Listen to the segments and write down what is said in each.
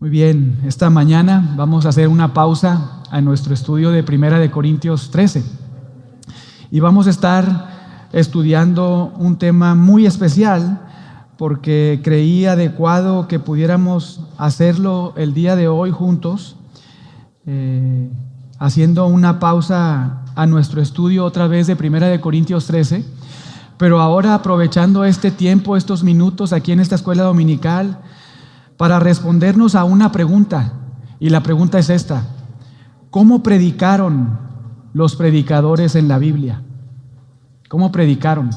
Muy bien, esta mañana vamos a hacer una pausa a nuestro estudio de Primera de Corintios 13 y vamos a estar estudiando un tema muy especial porque creí adecuado que pudiéramos hacerlo el día de hoy juntos, haciendo una pausa a nuestro estudio otra vez de Primera de Corintios 13, pero ahora aprovechando este tiempo, estos minutos aquí en esta escuela dominical, para respondernos a una pregunta, y la pregunta es esta: ¿cómo predicaron los predicadores en la Biblia? ¿Cómo predicaron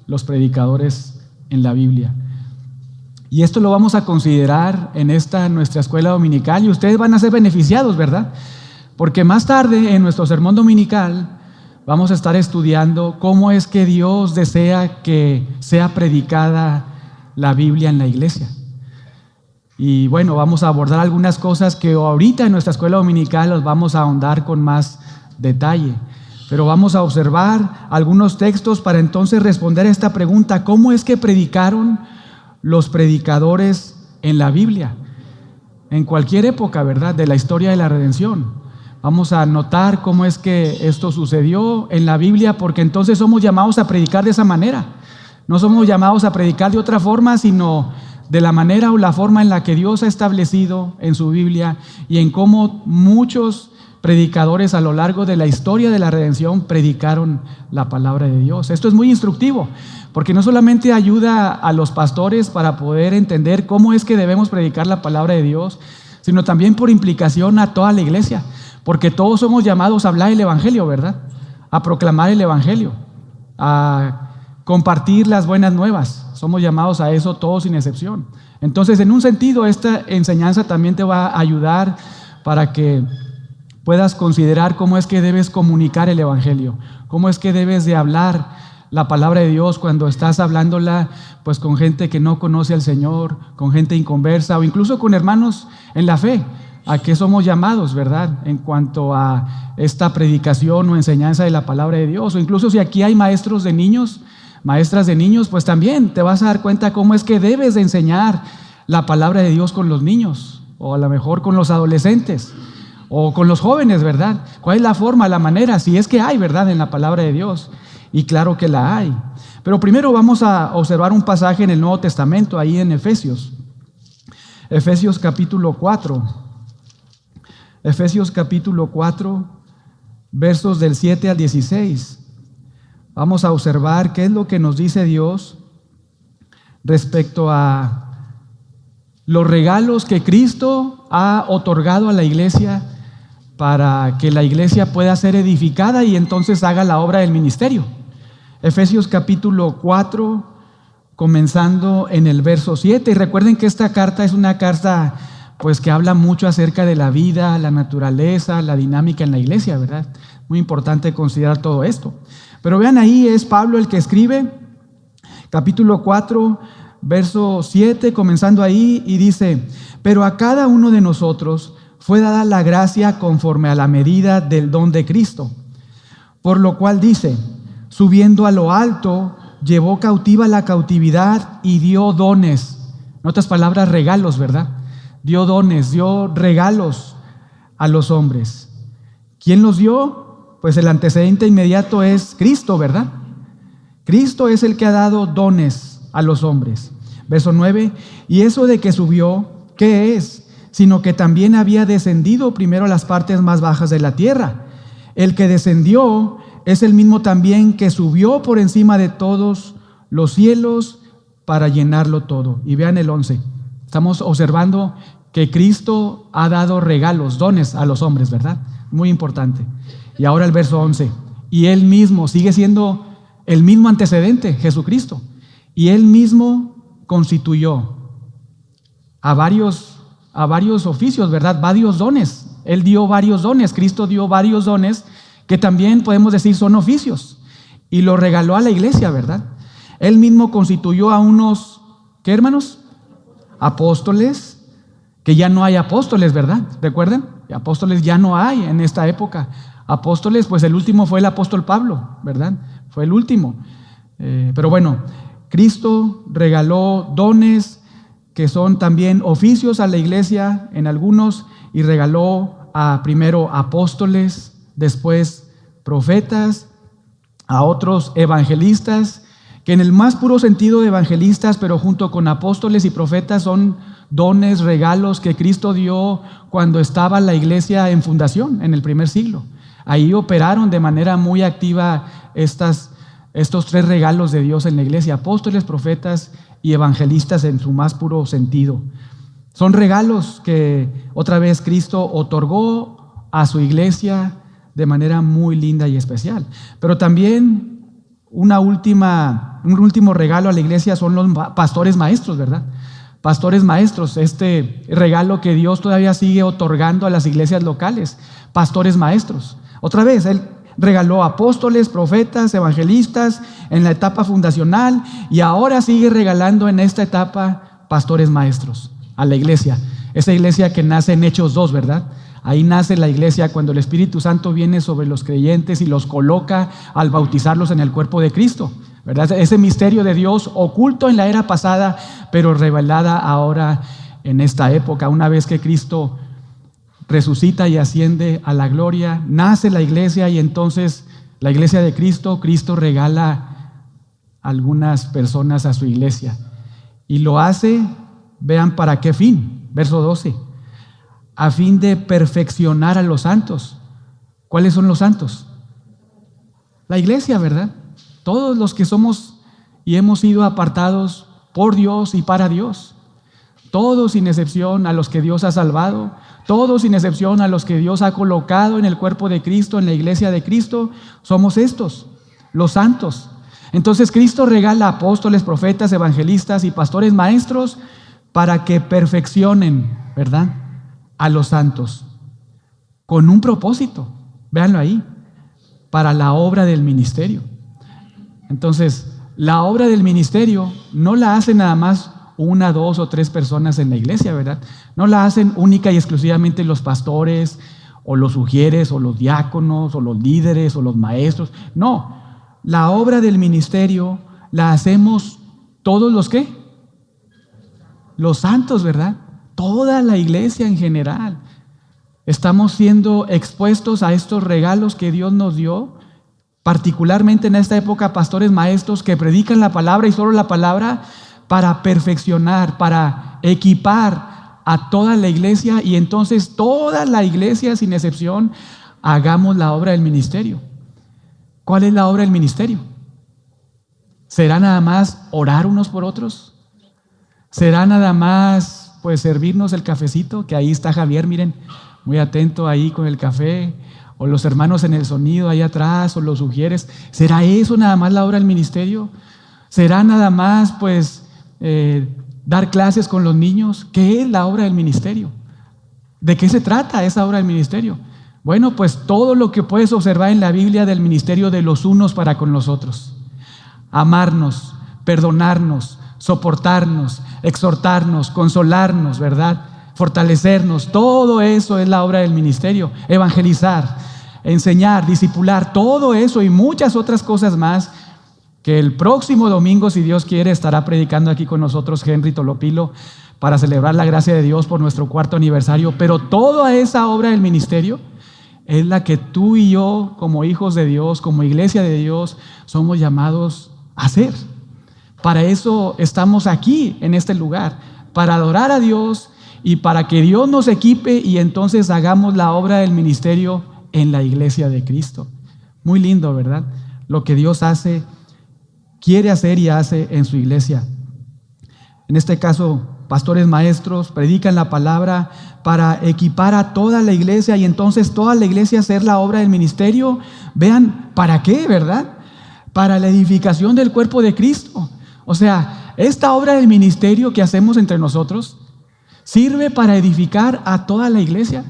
los predicadores en la Biblia? Y esto lo vamos a considerar en esta nuestra escuela dominical, y ustedes van a ser beneficiados, ¿verdad? Porque más tarde en nuestro sermón dominical vamos a estar estudiando cómo es que Dios desea que sea predicada la Biblia en la iglesia. Y bueno, vamos a abordar algunas cosas que ahorita en nuestra escuela dominical los vamos a ahondar con más detalle. Pero vamos a observar algunos textos para entonces responder a esta pregunta: ¿cómo es que predicaron los predicadores en la Biblia? En cualquier época, ¿verdad?, de la historia de la redención. Vamos a notar cómo es que esto sucedió en la Biblia, porque entonces somos llamados a predicar de esa manera. No somos llamados a predicar de otra forma, sino de la manera o la forma en la que Dios ha establecido en su Biblia y en cómo muchos predicadores a lo largo de la historia de la redención predicaron la palabra de Dios. Esto es muy instructivo, porque no solamente ayuda a los pastores para poder entender cómo es que debemos predicar la palabra de Dios, sino también por implicación a toda la iglesia, porque todos somos llamados a hablar el Evangelio, ¿verdad? A proclamar el Evangelio, a compartir las buenas nuevas. Somos llamados a eso todos sin excepción. Entonces, en un sentido, esta enseñanza también te va a ayudar para que puedas considerar cómo es que debes comunicar el Evangelio, cómo es que debes de hablar la palabra de Dios cuando estás hablándola pues con gente que no conoce al Señor, con gente inconversa o incluso con hermanos en la fe. ¿A qué somos llamados, verdad? En cuanto a esta predicación o enseñanza de la palabra de Dios, o incluso si aquí hay maestros de niños, maestras de niños, pues también te vas a dar cuenta cómo es que debes de enseñar la palabra de Dios con los niños, o a lo mejor con los adolescentes, o con los jóvenes, ¿verdad? ¿Cuál es la forma, la manera? Si es que hay verdad en la palabra de Dios, y claro que la hay. Pero primero vamos a observar un pasaje en el Nuevo Testamento, ahí en Efesios capítulo 4. Efesios capítulo 4, versos del 7 al 16. Vamos a observar qué es lo que nos dice Dios respecto a los regalos que Cristo ha otorgado a la iglesia para que la iglesia pueda ser edificada y entonces haga la obra del ministerio. Efesios capítulo 4, comenzando en el verso 7. Y recuerden que esta carta es una carta pues que habla mucho acerca de la vida, la naturaleza, la dinámica en la iglesia, ¿verdad? Muy importante considerar todo esto. Pero vean, ahí es Pablo el que escribe, capítulo 4, verso 7, comenzando ahí, y dice: pero a cada uno de nosotros fue dada la gracia conforme a la medida del don de Cristo. Por lo cual dice: subiendo a lo alto, llevó cautiva la cautividad y dio dones. En otras palabras, regalos, ¿verdad? Dio dones, dio regalos a los hombres. ¿Quién los dio? Pues el antecedente inmediato es Cristo, ¿verdad? Cristo es el que ha dado dones a los hombres. Verso 9, y eso de que subió, ¿qué es? Sino que también había descendido primero a las partes más bajas de la tierra. El que descendió es el mismo también que subió por encima de todos los cielos para llenarlo todo. Y vean el 11. Estamos observando que Cristo ha dado regalos, dones a los hombres, ¿verdad? Muy importante. Y ahora el verso 11. Y Él mismo, sigue siendo el mismo antecedente, Jesucristo. Y Él mismo constituyó a varios oficios, ¿verdad? Varios dones. Él dio varios dones. Cristo dio varios dones que también podemos decir son oficios. Y lo regaló a la iglesia, ¿verdad? Él mismo constituyó a unos, ¿qué, hermanos? Apóstoles, que ya no hay apóstoles, ¿verdad? ¿Recuerdan? Apóstoles ya no hay en esta época. Apóstoles, pues el último fue el apóstol Pablo, ¿verdad? Fue el último. Pero bueno, Cristo regaló dones que son también oficios a la iglesia en algunos, y regaló primero apóstoles, después profetas, a otros evangelistas, que en el más puro sentido de evangelistas, pero junto con apóstoles y profetas, son dones, regalos que Cristo dio cuando estaba la iglesia en fundación, en el primer siglo. Ahí operaron de manera muy activa estos tres regalos de Dios en la iglesia: apóstoles, profetas y evangelistas en su más puro sentido. Son regalos que otra vez Cristo otorgó a su iglesia de manera muy linda y especial. Pero también un último regalo a la iglesia son los pastores maestros, ¿verdad? Pastores maestros, este regalo que Dios todavía sigue otorgando a las iglesias locales. Pastores maestros. Otra vez, Él regaló apóstoles, profetas, evangelistas en la etapa fundacional, y ahora sigue regalando en esta etapa pastores maestros a la iglesia. Esa iglesia que nace en Hechos 2, ¿verdad? Ahí nace la iglesia cuando el Espíritu Santo viene sobre los creyentes y los coloca al bautizarlos en el cuerpo de Cristo, ¿verdad? Ese misterio de Dios oculto en la era pasada, pero revelada ahora en esta época. Una vez que Cristo resucita y asciende a la gloria, nace la iglesia, y entonces la iglesia de Cristo regala a algunas personas a su iglesia. Y lo hace, vean para qué fin, verso 12, a fin de perfeccionar a los santos. ¿Cuáles son los santos? La iglesia, ¿verdad? Todos los que somos y hemos sido apartados por Dios y para Dios. Todos sin excepción a los que Dios ha salvado, todos sin excepción a los que Dios ha colocado en el cuerpo de Cristo, en la iglesia de Cristo, somos estos, los santos. Entonces Cristo regala apóstoles, profetas, evangelistas y pastores maestros para que perfeccionen, ¿verdad?, a los santos, con un propósito, véanlo ahí, para la obra del ministerio. Entonces, la obra del ministerio no la hacen nada más una, dos o tres personas en la iglesia, ¿verdad? No la hacen única y exclusivamente los pastores, o los sugieres, o los diáconos, o los líderes, o los maestros. No, la obra del ministerio la hacemos todos los ¿qué? Los santos, ¿verdad? Toda la iglesia en general. Estamos siendo expuestos a estos regalos que Dios nos dio, particularmente en esta época, pastores maestros que predican la palabra y solo la palabra, para perfeccionar, para equipar a toda la iglesia, y entonces toda la iglesia sin excepción hagamos la obra del ministerio. ¿Cuál es la obra del ministerio? ¿Será nada más orar unos por otros? ¿Será nada más pues servirnos el cafecito? Que ahí está Javier, miren, muy atento ahí con el café, o los hermanos en el sonido ahí atrás, o los sugieres. ¿Será eso nada más la obra del ministerio? ¿Será nada más pues dar clases con los niños? ¿Qué es la obra del ministerio? ¿De qué se trata esa obra del ministerio? Bueno, pues todo lo que puedes observar en la Biblia del ministerio de los unos para con los otros. Amarnos, perdonarnos, soportarnos, exhortarnos, consolarnos, ¿verdad? Fortalecernos. Todo eso es la obra del ministerio. Evangelizar, enseñar, discipular, todo eso y muchas otras cosas más que el próximo domingo, si Dios quiere, estará predicando aquí con nosotros Henry Tolopilo para celebrar la gracia de Dios por nuestro 4º aniversario. Pero toda esa obra del ministerio es la que tú y yo, como hijos de Dios, como iglesia de Dios, somos llamados a hacer. Para eso estamos aquí, en este lugar, para adorar a Dios y para que Dios nos equipe, y entonces hagamos la obra del ministerio en la iglesia de Cristo. Muy lindo, ¿verdad? Lo que Dios hace, quiere hacer y hace en su iglesia. En este caso, pastores maestros predican la palabra para equipar a toda la iglesia, y entonces toda la iglesia hacer la obra del ministerio. Vean, ¿para qué, verdad? Para la edificación del cuerpo de Cristo. O sea, esta obra del ministerio que hacemos entre nosotros sirve para edificar a toda la iglesia.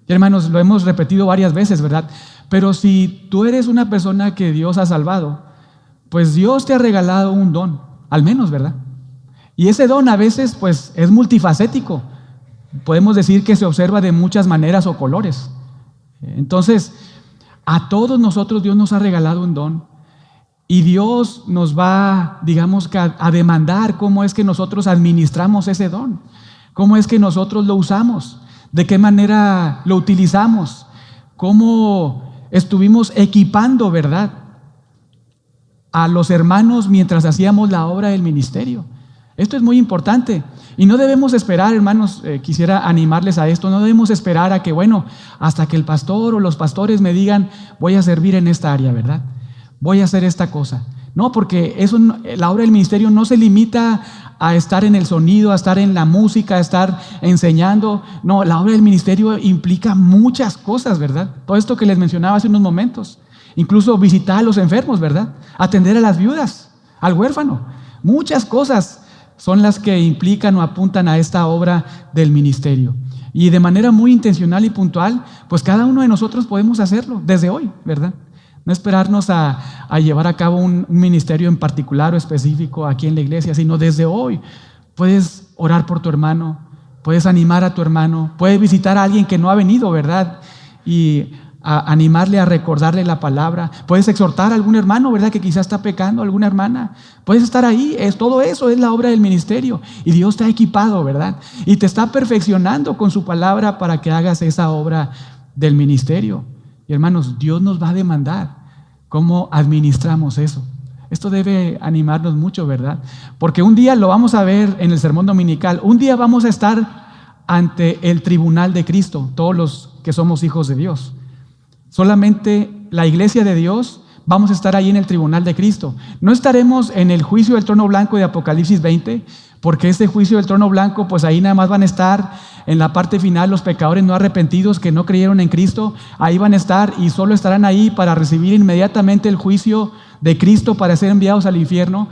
Y hermanos, lo hemos repetido varias veces, ¿verdad? Pero si tú eres una persona que Dios ha salvado, pues Dios te ha regalado un don, al menos, ¿verdad? Y ese don a veces pues es multifacético. Podemos decir que se observa de muchas maneras o colores. Entonces, a todos nosotros Dios nos ha regalado un don. Y Dios nos va, digamos, a demandar cómo es que nosotros administramos ese don, cómo es que nosotros lo usamos, de qué manera lo utilizamos, cómo estuvimos equipando, ¿verdad?, a los hermanos mientras hacíamos la obra del ministerio. Esto es muy importante y no debemos esperar, hermanos, quisiera animarles a esto, no debemos esperar a que, bueno, hasta que el pastor o los pastores me digan, voy a servir en esta área, ¿verdad?, voy a hacer esta cosa. No, porque eso, la obra del ministerio no se limita a estar en el sonido, a estar en la música, a estar enseñando. No, la obra del ministerio implica muchas cosas, ¿verdad? Todo esto que les mencionaba hace unos momentos. Incluso visitar a los enfermos, ¿verdad? Atender a las viudas, al huérfano. Muchas cosas son las que implican o apuntan a esta obra del ministerio. Y de manera muy intencional y puntual, pues cada uno de nosotros podemos hacerlo desde hoy, ¿verdad? No esperarnos a llevar a cabo un ministerio en particular o específico aquí en la iglesia, sino desde hoy puedes orar por tu hermano, puedes animar a tu hermano, puedes visitar a alguien que no ha venido, ¿verdad?, y animarle a recordarle la palabra, puedes exhortar a algún hermano, ¿verdad?, que quizás está pecando, alguna hermana, puedes estar ahí. Todo eso es la obra del ministerio y Dios te ha equipado, ¿verdad?, y te está perfeccionando con su palabra para que hagas esa obra del ministerio. Y hermanos, Dios nos va a demandar cómo administramos eso. Esto debe animarnos mucho, ¿verdad? Porque un día lo vamos a ver en el sermón dominical, un día vamos a estar ante el tribunal de Cristo, todos los que somos hijos de Dios. Solamente la iglesia de Dios vamos a estar ahí en el tribunal de Cristo. No estaremos en el juicio del trono blanco de Apocalipsis 20, porque ese juicio del trono blanco, pues ahí nada más van a estar en la parte final los pecadores no arrepentidos que no creyeron en Cristo. Ahí van a estar y solo estarán ahí para recibir inmediatamente el juicio de Cristo para ser enviados al infierno.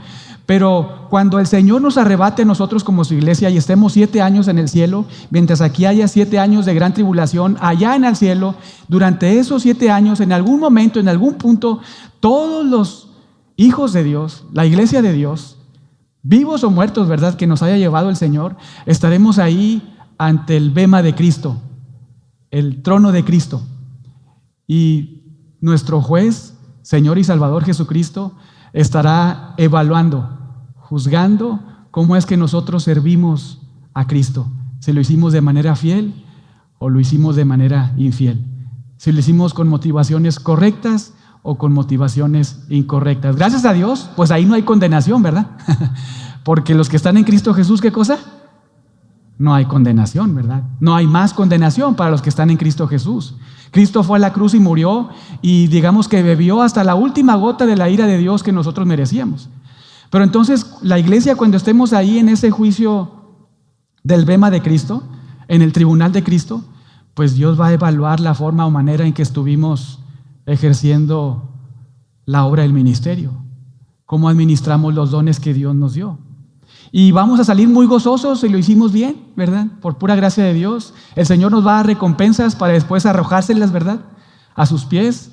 Pero cuando el Señor nos arrebate nosotros como su iglesia y estemos 7 años en el cielo, mientras aquí haya 7 años de gran tribulación, allá en el cielo, durante esos 7 años, en algún momento, en algún punto, todos los hijos de Dios, la iglesia de Dios, vivos o muertos, ¿verdad?, que nos haya llevado el Señor, estaremos ahí ante el bema de Cristo, el trono de Cristo. Y nuestro juez, Señor y Salvador Jesucristo, estará evaluando, juzgando cómo es que nosotros servimos a Cristo. Si lo hicimos de manera fiel o lo hicimos de manera infiel. Si lo hicimos con motivaciones correctas o con motivaciones incorrectas. Gracias a Dios, pues ahí no hay condenación, ¿verdad? Porque los que están en Cristo Jesús, ¿qué cosa? No hay condenación, ¿verdad? No hay más condenación para los que están en Cristo Jesús. Cristo fue a la cruz y murió y digamos que bebió hasta la última gota de la ira de Dios que nosotros merecíamos. Pero entonces la iglesia, cuando estemos ahí en ese juicio del bema de Cristo, en el tribunal de Cristo, pues Dios va a evaluar la forma o manera en que estuvimos ejerciendo la obra del ministerio, cómo administramos los dones que Dios nos dio. Y vamos a salir muy gozosos si lo hicimos bien, ¿verdad? Por pura gracia de Dios. El Señor nos va a dar recompensas para después arrojárselas, ¿verdad?, a sus pies.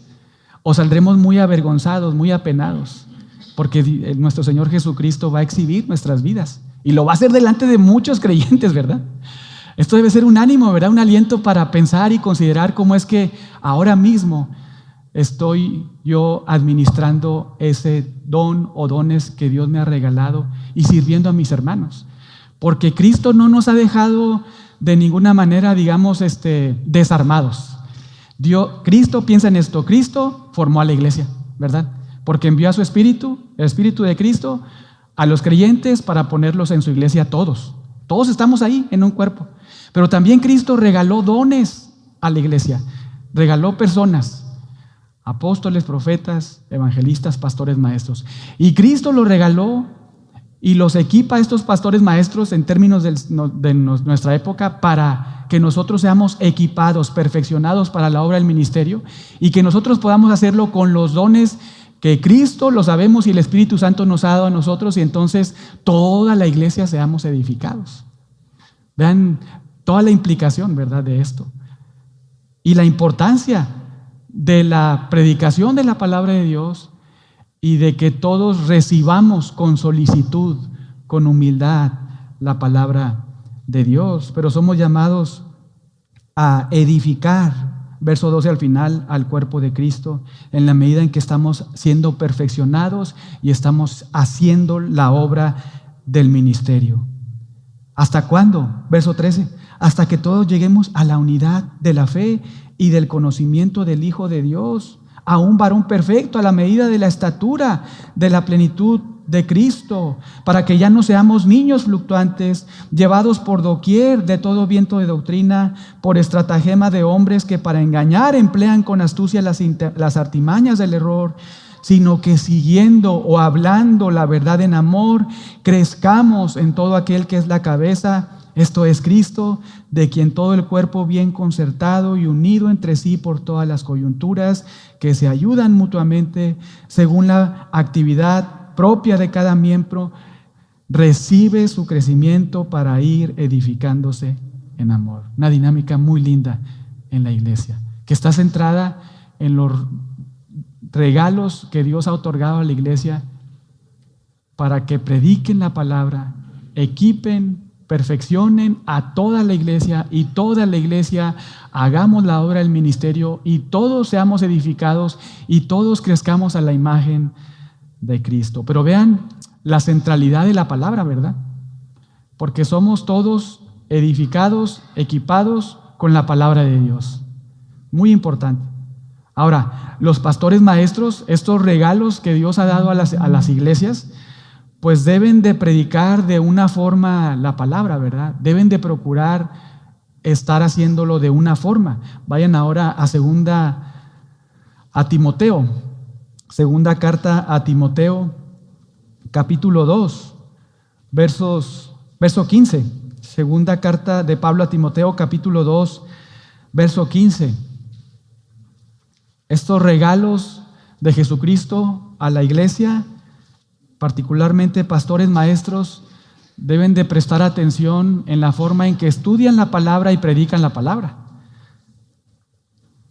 O saldremos muy avergonzados, muy apenados, porque nuestro Señor Jesucristo va a exhibir nuestras vidas. Y lo va a hacer delante de muchos creyentes, ¿verdad? Esto debe ser un ánimo, ¿verdad? Un aliento para pensar y considerar cómo es que ahora mismo estoy yo administrando ese don o dones que Dios me ha regalado y sirviendo a mis hermanos. Porque Cristo no nos ha dejado de ninguna manera, digamos, desarmados. Cristo piensa en esto. Cristo formó a la iglesia, ¿verdad? Porque envió a su Espíritu, el Espíritu de Cristo, a los creyentes para ponerlos en su iglesia todos. Todos estamos ahí en un cuerpo. Pero también Cristo regaló dones a la iglesia. Regaló personas. Apóstoles, profetas, evangelistas, pastores, maestros. Y Cristo los regaló y los equipa a estos pastores maestros en términos de nuestra época para que nosotros seamos equipados, perfeccionados para la obra del ministerio y que nosotros podamos hacerlo con los dones que Cristo, lo sabemos, y el Espíritu Santo nos ha dado a nosotros, y entonces toda la iglesia seamos edificados. Vean toda la implicación, ¿verdad?, de esto. Y la importancia de la predicación de la palabra de Dios y de que todos recibamos con solicitud, con humildad, la palabra de Dios. Pero somos llamados a edificar verso 12 al final, al cuerpo de Cristo, en la medida en que estamos siendo perfeccionados y estamos haciendo la obra del ministerio. ¿Hasta cuándo? Verso 13, hasta que todos lleguemos a la unidad de la fe y del conocimiento del Hijo de Dios, a un varón perfecto, a la medida de la estatura de la plenitud de Cristo, para que ya no seamos niños fluctuantes, llevados por doquier de todo viento de doctrina, por estratagema de hombres que para engañar emplean con astucia las artimañas del error, sino que siguiendo o hablando la verdad en amor, crezcamos en todo aquel que es la cabeza, esto es Cristo, de quien todo el cuerpo bien concertado y unido entre sí por todas las coyunturas que se ayudan mutuamente según la actividad propia de cada miembro, recibe su crecimiento para ir edificándose en amor. Una dinámica muy linda en la iglesia, que está centrada en los regalos que Dios ha otorgado a la iglesia para que prediquen la palabra, equipen, perfeccionen a toda la iglesia y toda la iglesia hagamos la obra del ministerio y todos seamos edificados y todos crezcamos a la imagen de Cristo. Pero vean la centralidad de la palabra, ¿verdad? Porque somos todos edificados, equipados con la palabra de Dios. Muy importante. Ahora, los pastores maestros, estos regalos que Dios ha dado a las iglesias, pues deben de predicar de una forma la palabra, ¿verdad? Deben de procurar estar haciéndolo de una forma. Vayan ahora a Timoteo. Segunda carta a Timoteo, capítulo 2, verso 15. Segunda carta de Pablo a Timoteo, capítulo 2, verso 15. Estos regalos de Jesucristo a la iglesia, particularmente pastores maestros, deben de prestar atención en la forma en que estudian la palabra y predican la palabra.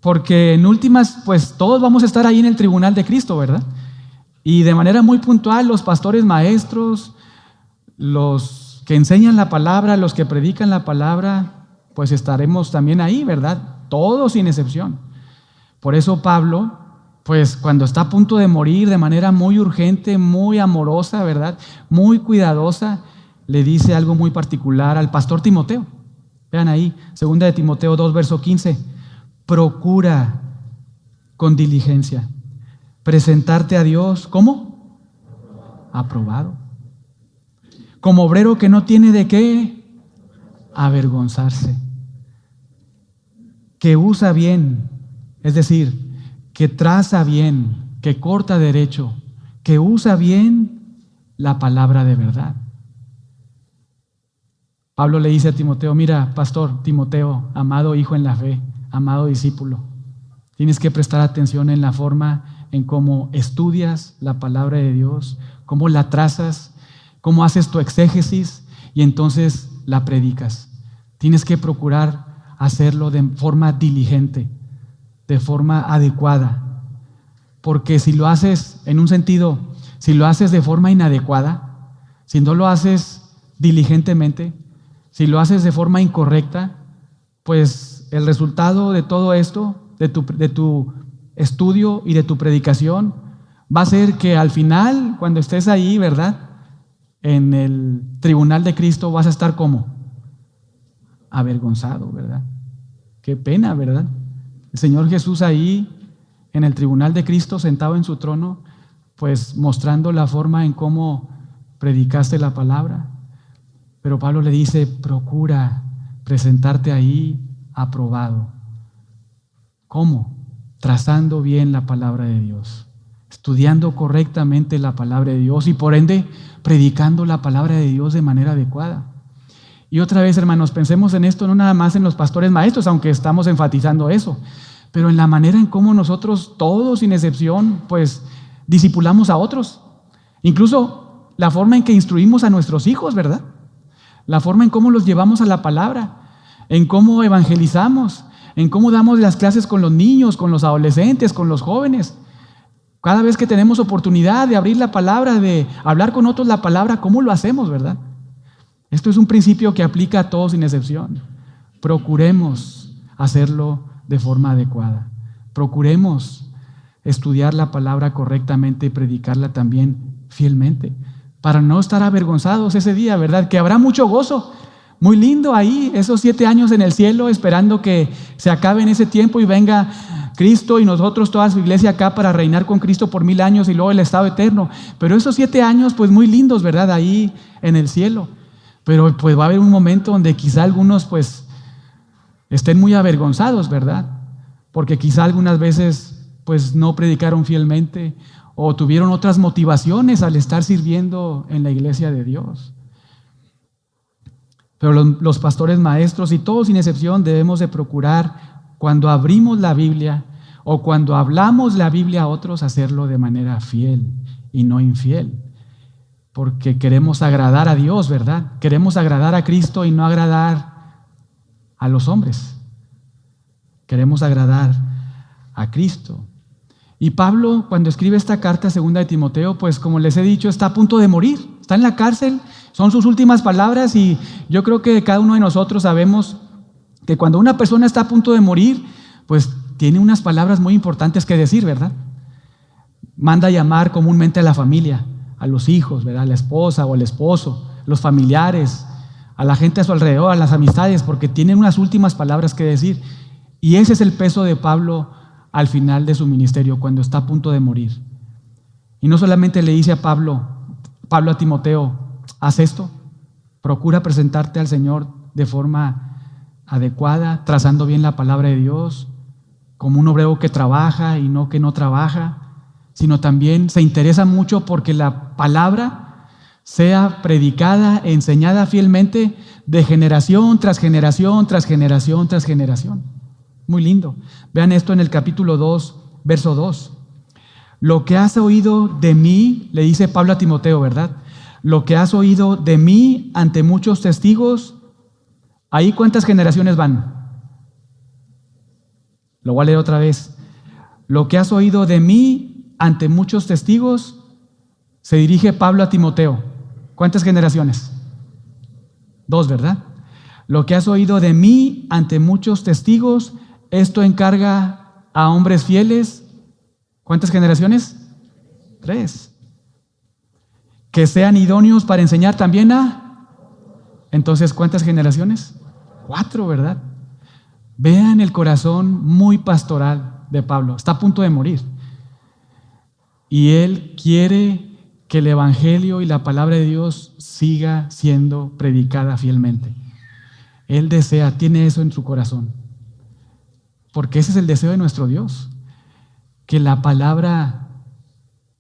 Porque en últimas, pues todos vamos a estar ahí en el tribunal de Cristo, ¿verdad? Y de manera muy puntual, los pastores maestros, los que enseñan la palabra, los que predican la palabra, pues estaremos también ahí, ¿verdad? Todos sin excepción. Por eso Pablo, pues cuando está a punto de morir de manera muy urgente, muy amorosa, ¿verdad? Muy cuidadosa, le dice algo muy particular al pastor Timoteo. Vean ahí, segunda de Timoteo 2, verso 15. Procura con diligencia presentarte a Dios, ¿cómo? Aprobado. Como obrero que no tiene de qué avergonzarse, que usa bien, es decir, que traza bien, que corta derecho, que usa bien la palabra de verdad. Pablo le dice a Timoteo, mira, pastor Timoteo, amado hijo en la fe, amado discípulo, tienes que prestar atención en la forma en cómo estudias la palabra de Dios, cómo la trazas, cómo haces tu exégesis y entonces la predicas. Tienes que procurar hacerlo de forma diligente, de forma adecuada, porque si lo haces en un sentido, si lo haces de forma inadecuada, si no lo haces diligentemente, si lo haces de forma incorrecta, pues el resultado de todo esto, de tu estudio y de tu predicación, va a ser que al final, cuando estés ahí, ¿verdad? En el tribunal de Cristo vas a estar como avergonzado, ¿verdad? Qué pena, ¿verdad? El Señor Jesús ahí en el tribunal de Cristo, sentado en su trono, pues mostrando la forma en cómo predicaste la palabra. Pero Pablo le dice, procura presentarte ahí aprobado. ¿Cómo? Trazando bien la palabra de Dios, estudiando correctamente la palabra de Dios y por ende predicando la palabra de Dios de manera adecuada. Y otra vez, hermanos, pensemos en esto, no nada más en los pastores maestros, aunque estamos enfatizando eso, pero en la manera en cómo nosotros, todos sin excepción, pues discipulamos a otros. Incluso la forma en que instruimos a nuestros hijos, ¿verdad? La forma en cómo los llevamos a la palabra, en cómo evangelizamos, en cómo damos las clases con los niños, con los adolescentes, con los jóvenes. Cada vez que tenemos oportunidad de abrir la palabra, de hablar con otros la palabra, ¿cómo lo hacemos, verdad? Esto es un principio que aplica a todos sin excepción. Procuremos hacerlo de forma adecuada. Procuremos estudiar la palabra correctamente y predicarla también fielmente, para no estar avergonzados ese día, ¿verdad? Que habrá mucho gozo, muy lindo ahí, esos 7 años en el cielo, esperando que se acabe en ese tiempo y venga Cristo y nosotros, toda su iglesia acá, para reinar con Cristo por 1000 años y luego el estado eterno. Pero esos 7 años, pues muy lindos, ¿verdad? Ahí en el cielo. Pero pues va a haber un momento donde quizá algunos pues estén muy avergonzados, ¿verdad? Porque quizá algunas veces pues no predicaron fielmente o tuvieron otras motivaciones al estar sirviendo en la iglesia de Dios. Pero los pastores maestros y todos sin excepción debemos de procurar, cuando abrimos la Biblia o cuando hablamos la Biblia a otros, hacerlo de manera fiel y no infiel. Porque queremos agradar a Dios, ¿verdad? Queremos agradar a Cristo y no agradar a los hombres. Queremos agradar a Cristo. Y Pablo, cuando escribe esta carta segunda de Timoteo, pues como les he dicho, está a punto de morir, está en la cárcel, son sus últimas palabras, y yo creo que cada uno de nosotros sabemos que cuando una persona está a punto de morir, pues tiene unas palabras muy importantes que decir, ¿verdad? Manda a llamar comúnmente a la familia, a los hijos, ¿verdad? A la esposa o al esposo, los familiares, a la gente a su alrededor, a las amistades, porque tienen unas últimas palabras que decir. Y ese es el peso de Pablo al final de su ministerio, cuando está a punto de morir. Y no solamente le dice a Pablo a Timoteo, haz esto, procura presentarte al Señor de forma adecuada, trazando bien la palabra de Dios, como un obrero que trabaja y no que no trabaja, sino también se interesa mucho porque la palabra sea predicada, enseñada fielmente de generación tras generación, tras generación, tras generación. Muy lindo. Vean esto en el capítulo 2, verso 2. Lo que has oído de mí, le dice Pablo a Timoteo, ¿verdad? Lo que has oído de mí ante muchos testigos, ¿ahí cuántas generaciones van? Lo voy a leer otra vez. Lo que has oído de mí ante muchos testigos, se dirige Pablo a Timoteo. ¿Cuántas generaciones? 2, ¿verdad? Lo que has oído de mí ante muchos testigos, esto encarga a hombres fieles. ¿Cuántas generaciones? 3. Que sean idóneos para enseñar también a... Entonces, ¿cuántas generaciones? 4, ¿verdad? Vean el corazón muy pastoral de Pablo. Está a punto de morir. Y él quiere que el Evangelio y la palabra de Dios siga siendo predicada fielmente. Él desea, tiene eso en su corazón. Porque ese es el deseo de nuestro Dios. Que la palabra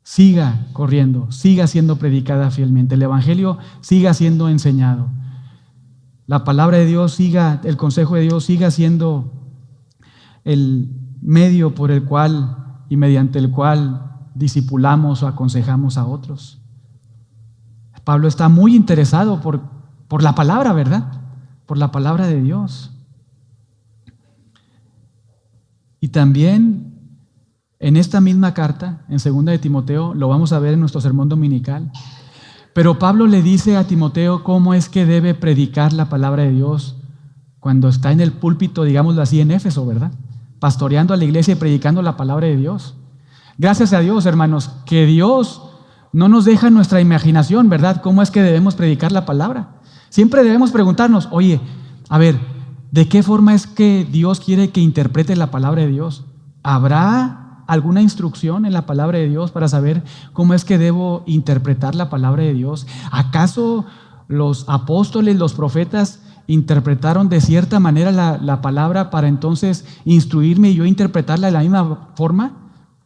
siga corriendo, siga siendo predicada fielmente. El Evangelio siga siendo enseñado. La palabra de Dios siga, el consejo de Dios siga siendo el medio por el cual y mediante el cual discipulamos o aconsejamos a otros. Pablo está muy interesado por la palabra, ¿verdad? Por la palabra de Dios. Y también en esta misma carta, en 2 de Timoteo, lo vamos a ver en nuestro sermón dominical, pero Pablo le dice a Timoteo cómo es que debe predicar la palabra de Dios cuando está en el púlpito, digámoslo así, en Éfeso, ¿verdad? Pastoreando a la iglesia y predicando la palabra de Dios. Gracias a Dios, hermanos, que Dios no nos deja nuestra imaginación, ¿verdad? ¿Cómo es que debemos predicar la palabra? Siempre debemos preguntarnos, oye, a ver, ¿de qué forma es que Dios quiere que interprete la palabra de Dios? ¿Habrá alguna instrucción en la palabra de Dios para saber cómo es que debo interpretar la palabra de Dios? ¿Acaso los apóstoles, los profetas interpretaron de cierta manera la palabra para entonces instruirme y yo interpretarla de la misma forma?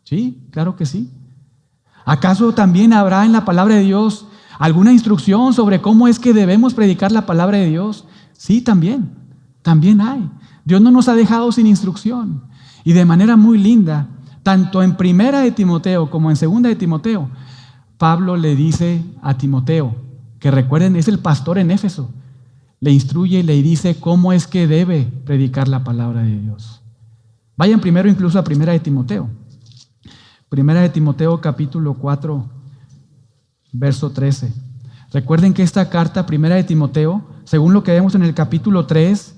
Sí, claro que sí. ¿Acaso también habrá en la palabra de Dios alguna instrucción sobre cómo es que debemos predicar la palabra de Dios? Sí, también hay. Dios no nos ha dejado sin instrucción. Y de manera muy linda, tanto en 1 de Timoteo como en 2 de Timoteo, Pablo le dice a Timoteo, que recuerden, es el pastor en Éfeso, le instruye y le dice cómo es que debe predicar la palabra de Dios. Vayan primero incluso a 1 de Timoteo. 1 de Timoteo capítulo 4, verso 13. Recuerden que esta carta, 1 de Timoteo, según lo que vemos en el capítulo 3,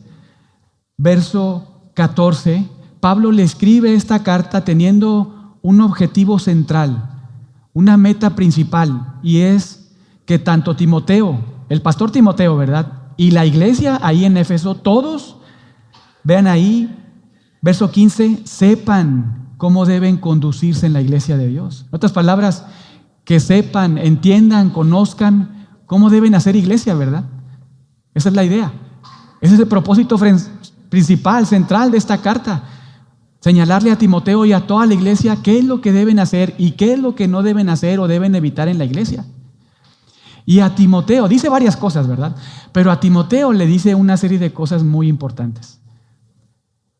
verso 14, Pablo le escribe esta carta teniendo un objetivo central, una meta principal, y es que tanto Timoteo, el pastor Timoteo, ¿verdad?, y la iglesia ahí en Éfeso, todos, vean ahí, verso 15, sepan cómo deben conducirse en la iglesia de Dios. En otras palabras, que sepan, entiendan, conozcan cómo deben hacer iglesia, ¿verdad? Esa es la idea. Ese es el propósito principal, central de esta carta. Señalarle a Timoteo y a toda la iglesia qué es lo que deben hacer y qué es lo que no deben hacer o deben evitar en la iglesia. Y a Timoteo, dice varias cosas, ¿verdad? Pero a Timoteo le dice una serie de cosas muy importantes.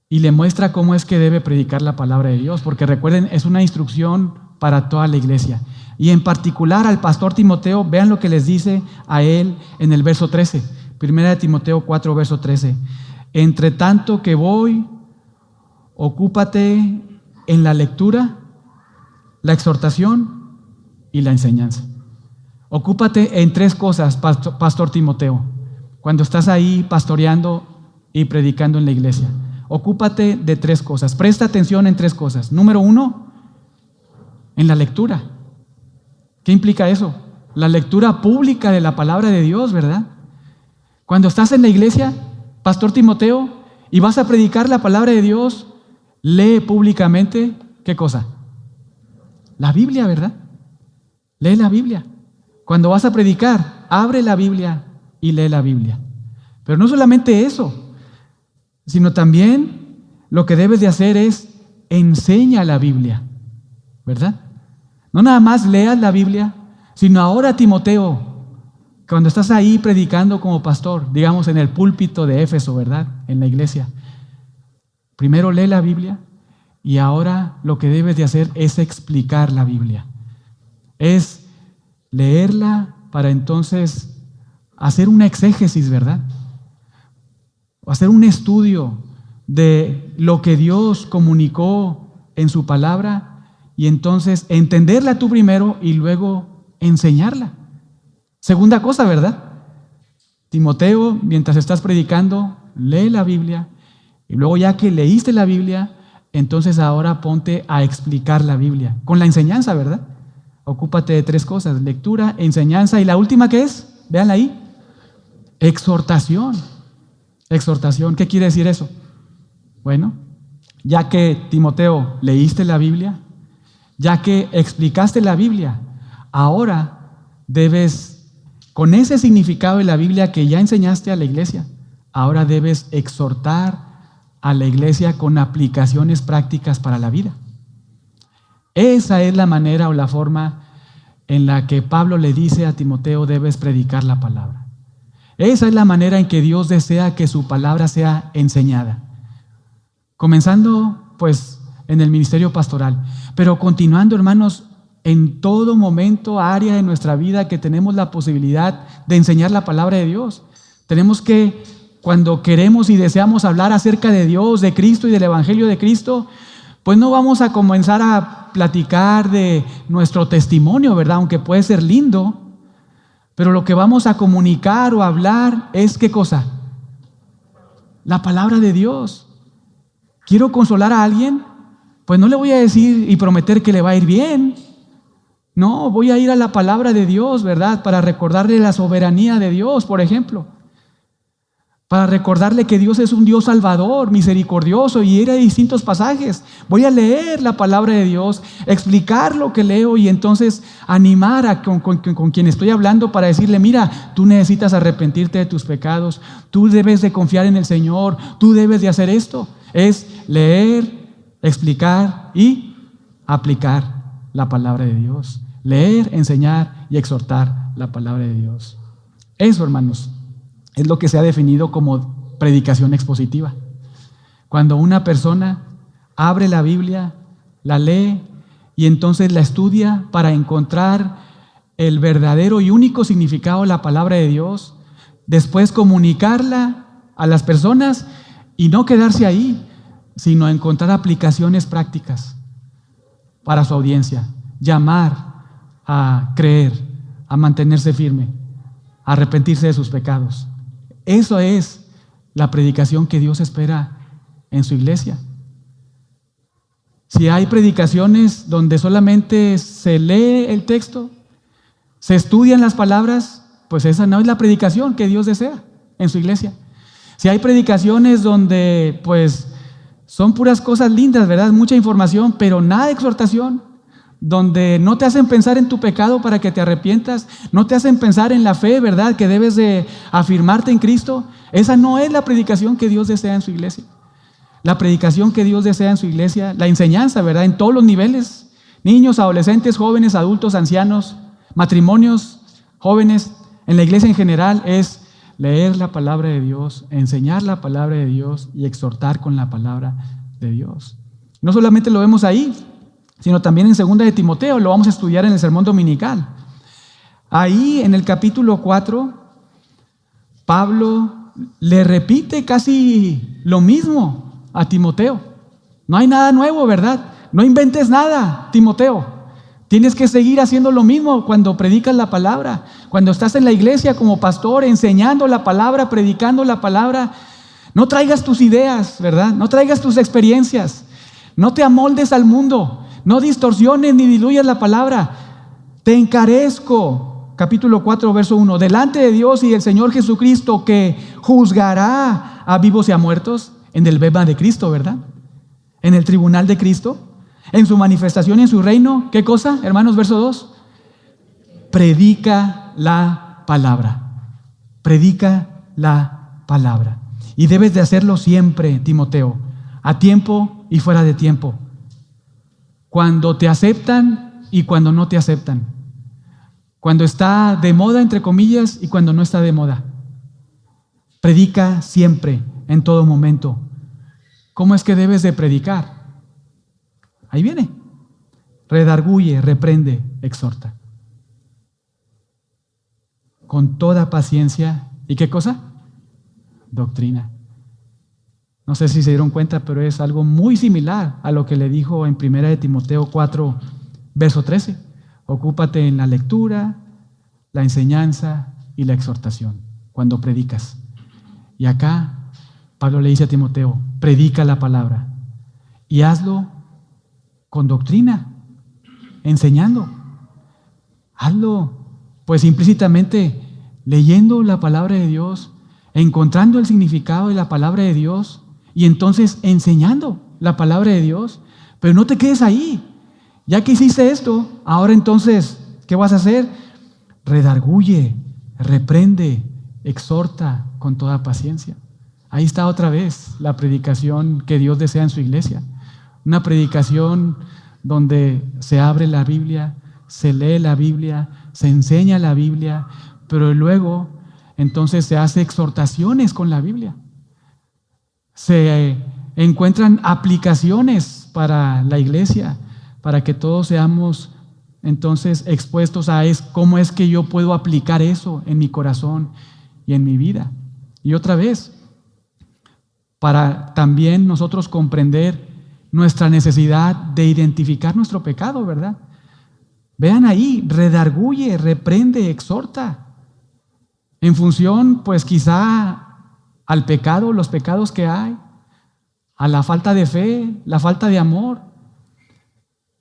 Y le muestra cómo es que debe predicar la palabra de Dios, porque recuerden, es una instrucción para toda la iglesia. Y en particular al pastor Timoteo, vean lo que les dice a él en el verso 13. Primera de Timoteo 4, verso 13. Entre tanto que voy, ocúpate en la lectura, la exhortación y la enseñanza. Ocúpate en tres cosas, pastor Timoteo, cuando estás ahí pastoreando y predicando en la iglesia. Ocúpate de tres cosas. Presta atención en tres cosas. Número 1, en la lectura. ¿Qué implica eso? La lectura pública de la palabra de Dios, ¿verdad? Cuando estás en la iglesia, pastor Timoteo, y vas a predicar la palabra de Dios, lee públicamente, ¿qué cosa? La Biblia, ¿verdad? Lee la Biblia. Cuando vas a predicar, abre la Biblia y lee la Biblia. Pero no solamente eso, sino también lo que debes de hacer es enseña la Biblia, ¿verdad? No nada más leas la Biblia, sino ahora, Timoteo, cuando estás ahí predicando como pastor, digamos en el púlpito de Éfeso, ¿verdad?, en la iglesia, primero lee la Biblia y ahora lo que debes de hacer es explicar la Biblia. Es leerla para entonces hacer una exégesis, ¿verdad? O hacer un estudio de lo que Dios comunicó en su palabra y entonces entenderla tú primero y luego enseñarla. Segunda cosa, ¿verdad? Timoteo, mientras estás predicando, lee la Biblia y luego ya que leíste la Biblia, entonces ahora ponte a explicar la Biblia con la enseñanza, ¿verdad? Ocúpate de tres cosas: lectura, enseñanza y la última, ¿qué es? Vean ahí, exhortación. Exhortación, ¿qué quiere decir eso? Bueno, ya que Timoteo leíste la Biblia, ya que explicaste la Biblia, ahora debes, con ese significado de la Biblia que ya enseñaste a la iglesia, ahora debes exhortar a la iglesia con aplicaciones prácticas para la vida. Esa es la manera o la forma en la que Pablo le dice a Timoteo: debes predicar la palabra. Esa es la manera en que Dios desea que su palabra sea enseñada. Comenzando, pues, en el ministerio pastoral, pero continuando, hermanos, en todo momento, área de nuestra vida que tenemos la posibilidad de enseñar la palabra de Dios. Tenemos que, cuando queremos y deseamos hablar acerca de Dios, de Cristo y del Evangelio de Cristo, pues no vamos a comenzar a platicar de nuestro testimonio, ¿verdad? Aunque puede ser lindo, pero lo que vamos a comunicar o hablar es, ¿qué cosa? La palabra de Dios. ¿Quiero consolar a alguien? Pues no le voy a decir y prometer que le va a ir bien. No, voy a ir a la palabra de Dios, ¿verdad? Para recordarle la soberanía de Dios, por ejemplo. Para recordarle que Dios es un Dios salvador, misericordioso, y ir a distintos pasajes. Voy a leer la palabra de Dios, explicar lo que leo y entonces animar con quien estoy hablando para decirle: mira, tú necesitas arrepentirte de tus pecados, tú debes de confiar en el Señor, tú debes de hacer esto. Es leer, explicar y aplicar la palabra de Dios. Leer, enseñar y exhortar la palabra de Dios. Eso, hermanos, es lo que se ha definido como predicación expositiva. Cuando una persona abre la Biblia, la lee y entonces la estudia para encontrar el verdadero y único significado de la palabra de Dios, después comunicarla a las personas y no quedarse ahí, sino encontrar aplicaciones prácticas para su audiencia, llamar a creer, a mantenerse firme, a arrepentirse de sus pecados. Eso es la predicación que Dios espera en su iglesia. Si hay predicaciones donde solamente se lee el texto, se estudian las palabras, pues esa no es la predicación que Dios desea en su iglesia. Si hay predicaciones donde pues son puras cosas lindas, ¿verdad? Mucha información, pero nada de exhortación, donde no te hacen pensar en tu pecado para que te arrepientas, no te hacen pensar en la fe, ¿verdad? Que debes de afirmarte en Cristo. Esa no es la predicación que Dios desea en su iglesia. La predicación que Dios desea en su iglesia, la enseñanza, ¿verdad? En todos los niveles, niños, adolescentes, jóvenes, adultos, ancianos, matrimonios, jóvenes, en la iglesia en general, es leer la palabra de Dios, enseñar la palabra de Dios y exhortar con la palabra de Dios. No solamente lo vemos ahí, sino también en 2 de Timoteo, lo vamos a estudiar en el sermón dominical. Ahí en el capítulo 4, Pablo le repite casi lo mismo a Timoteo. No hay nada nuevo, ¿verdad? No inventes nada, Timoteo. Tienes que seguir haciendo lo mismo cuando predicas la palabra, cuando estás en la iglesia como pastor, enseñando la palabra, predicando la palabra. No traigas tus ideas, ¿verdad? No traigas tus experiencias. No te amoldes al mundo. No distorsiones ni diluyas la palabra. Te encarezco, capítulo 4, verso 1, delante de Dios y del Señor Jesucristo, que juzgará a vivos y a muertos en el bema de Cristo, ¿verdad? En el tribunal de Cristo, en su manifestación y en su reino. ¿Qué cosa, hermanos? Verso 2. Predica la palabra. Predica la palabra. Y debes de hacerlo siempre, Timoteo, a tiempo y fuera de tiempo. Cuando te aceptan y cuando no te aceptan. Cuando está de moda, entre comillas, y cuando no está de moda. Predica siempre, en todo momento. ¿Cómo es que debes de predicar? Ahí viene. Redarguye, reprende, exhorta. Con toda paciencia. ¿Y qué cosa? Doctrina. No sé si se dieron cuenta, pero es algo muy similar a lo que le dijo en 1 de Timoteo 4, verso 13. Ocúpate en la lectura, la enseñanza y la exhortación cuando predicas. Y acá Pablo le dice a Timoteo, predica la palabra y hazlo con doctrina, enseñando. Hazlo, pues implícitamente leyendo la palabra de Dios, encontrando el significado de la palabra de Dios y entonces enseñando la palabra de Dios. Pero no te quedes ahí. Ya que hiciste esto, ahora entonces, ¿qué vas a hacer? Redarguye, reprende, exhorta con toda paciencia. Ahí está otra vez la predicación que Dios desea en su iglesia. Una predicación donde se abre la Biblia, se lee la Biblia, se enseña la Biblia, pero luego entonces se hace exhortaciones con la Biblia. Se encuentran aplicaciones para la iglesia, para que todos seamos entonces expuestos a cómo es que yo puedo aplicar eso en mi corazón y en mi vida. Y otra vez, para también nosotros comprender nuestra necesidad de identificar nuestro pecado, ¿verdad? Vean ahí, redarguye, reprende, exhorta. En función, pues quizá al pecado, los pecados que hay, a la falta de fe, la falta de amor.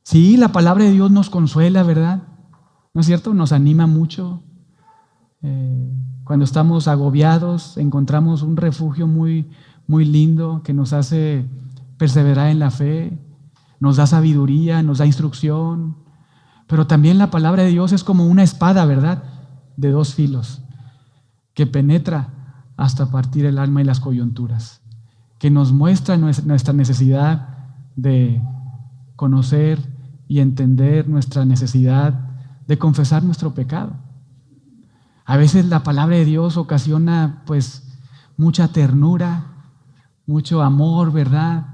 Sí, la palabra de Dios nos consuela, ¿verdad? ¿No es cierto? Nos anima mucho. Cuando estamos agobiados, encontramos un refugio muy, muy lindo que nos hace perseverar en la fe, nos da sabiduría, nos da instrucción. Pero también la palabra de Dios es como una espada, ¿verdad? De dos filos, que penetra hasta partir el alma y las coyunturas, que nos muestra nuestra necesidad de conocer y entender, nuestra necesidad de confesar nuestro pecado. A veces la palabra de Dios ocasiona pues mucha ternura, mucho amor, ¿verdad?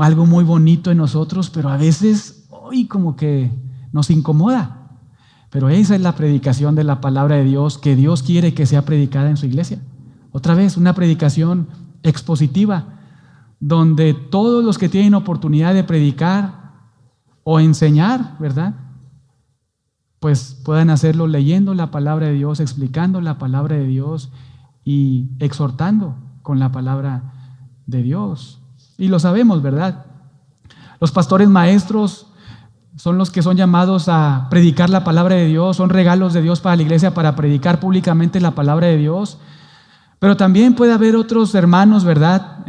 Algo muy bonito en nosotros, pero a veces hoy como que nos incomoda. Pero esa es la predicación de la palabra de Dios que Dios quiere que sea predicada en su iglesia. Otra vez, una predicación expositiva, donde todos los que tienen oportunidad de predicar o enseñar, ¿verdad? Pues puedan hacerlo leyendo la palabra de Dios, explicando la palabra de Dios y exhortando con la palabra de Dios. Y lo sabemos, ¿verdad? Los pastores maestros son los que son llamados a predicar la palabra de Dios, son regalos de Dios para la iglesia para predicar públicamente la palabra de Dios. Pero también puede haber otros hermanos, ¿verdad?,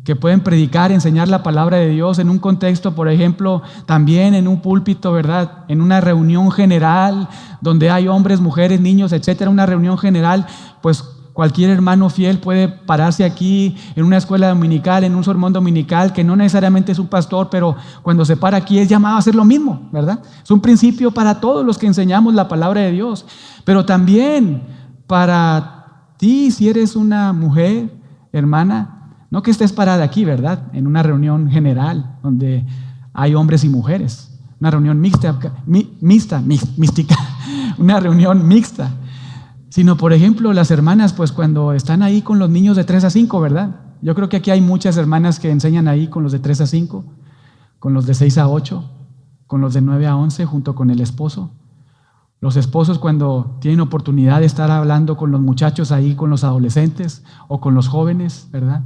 que pueden predicar, enseñar la palabra de Dios en un contexto, por ejemplo, también en un púlpito, ¿verdad?, en una reunión general donde hay hombres, mujeres, niños, etcétera, una reunión general. Pues cualquier hermano fiel puede pararse aquí en una escuela dominical, en un sermón dominical, que no necesariamente es un pastor, pero cuando se para aquí es llamado a hacer lo mismo, ¿verdad? Es un principio para todos los que enseñamos la palabra de Dios, pero también para ti, si eres una mujer, hermana, no que estés parada aquí, ¿verdad?, en una reunión general donde hay hombres y mujeres, una reunión mística, una reunión mixta, sino, por ejemplo, las hermanas, pues cuando están ahí con los niños de 3 a 5, ¿verdad? Yo creo que aquí hay muchas hermanas que enseñan ahí con los de 3 a 5, con los de 6 a 8, con los de 9 a 11, junto con el esposo. Los esposos, cuando tienen oportunidad de estar hablando con los muchachos ahí, con los adolescentes o con los jóvenes, ¿verdad?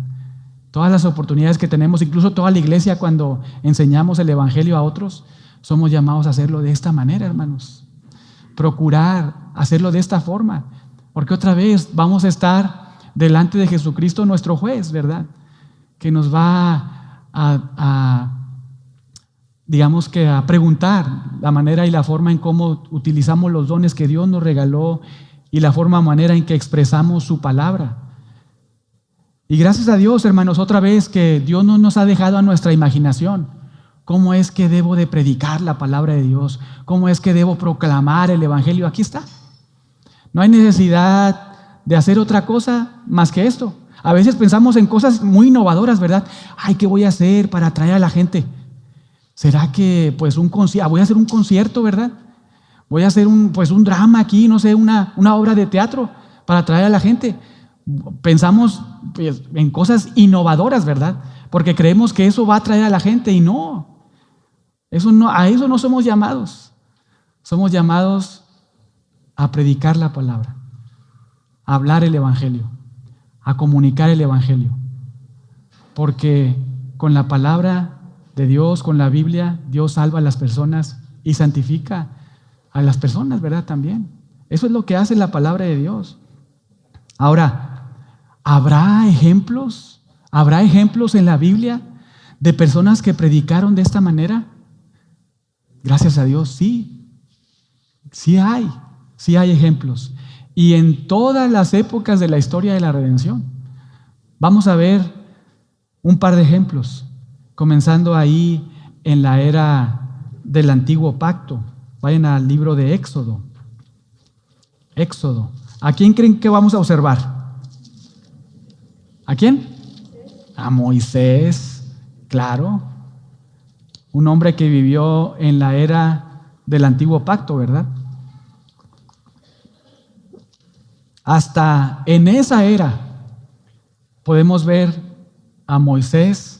Todas las oportunidades que tenemos, incluso toda la iglesia, cuando enseñamos el evangelio a otros, somos llamados a hacerlo de esta manera, hermanos. Procurar hacerlo de esta forma, porque otra vez vamos a estar delante de Jesucristo, nuestro juez, ¿verdad?, que nos va digamos que a preguntar la manera y la forma en cómo utilizamos los dones que Dios nos regaló y la manera en que expresamos su palabra. Y gracias a Dios, hermanos, otra vez que Dios no nos ha dejado a nuestra imaginación. ¿Cómo es que debo de predicar la palabra de Dios? ¿Cómo es que debo proclamar el evangelio? Aquí está. No hay necesidad de hacer otra cosa más que esto. A veces pensamos en cosas muy innovadoras, ¿verdad? Ay, ¿qué voy a hacer para atraer a la gente? ¿Será que pues voy a hacer un concierto, ¿verdad? Voy a hacer un drama aquí, no sé, una obra de teatro para atraer a la gente. Pensamos pues, en cosas innovadoras, ¿verdad? Porque creemos que eso va a atraer a la gente y no. A eso no somos llamados. Somos llamados a predicar la palabra, a hablar el evangelio, a comunicar el evangelio. Porque con la palabra de Dios, con la Biblia, Dios salva a las personas y santifica a las personas, ¿verdad? También. Eso es lo que hace la palabra de Dios. Ahora, ¿habrá ejemplos? ¿Habrá ejemplos en la Biblia de personas que predicaron de esta manera? Gracias a Dios, sí. Sí hay ejemplos. Y en todas las épocas de la historia de la redención. Vamos a ver un par de ejemplos. Comenzando ahí en la era del antiguo pacto. Vayan al libro de Éxodo. Éxodo. ¿A quién creen que vamos a observar? ¿A quién? A Moisés, claro. Un hombre que vivió en la era del antiguo pacto, ¿verdad? Hasta en esa era podemos ver a Moisés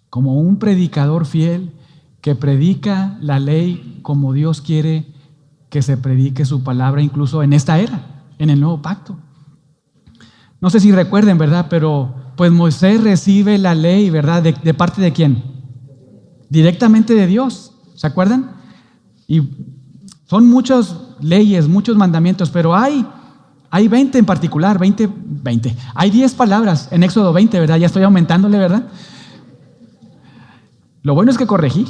como un predicador fiel que predica la ley como Dios quiere que se predique su palabra, incluso en esta era, en el nuevo pacto. No sé si recuerden, ¿verdad? Pero pues Moisés recibe la ley, ¿verdad? ¿De parte de quién? Directamente de Dios, ¿se acuerdan? Y son muchas leyes, muchos mandamientos, pero hay 20 en particular, 20. Hay 10 palabras en Éxodo 20, ¿verdad? Ya estoy aumentándole, ¿verdad? Lo bueno es que corregí,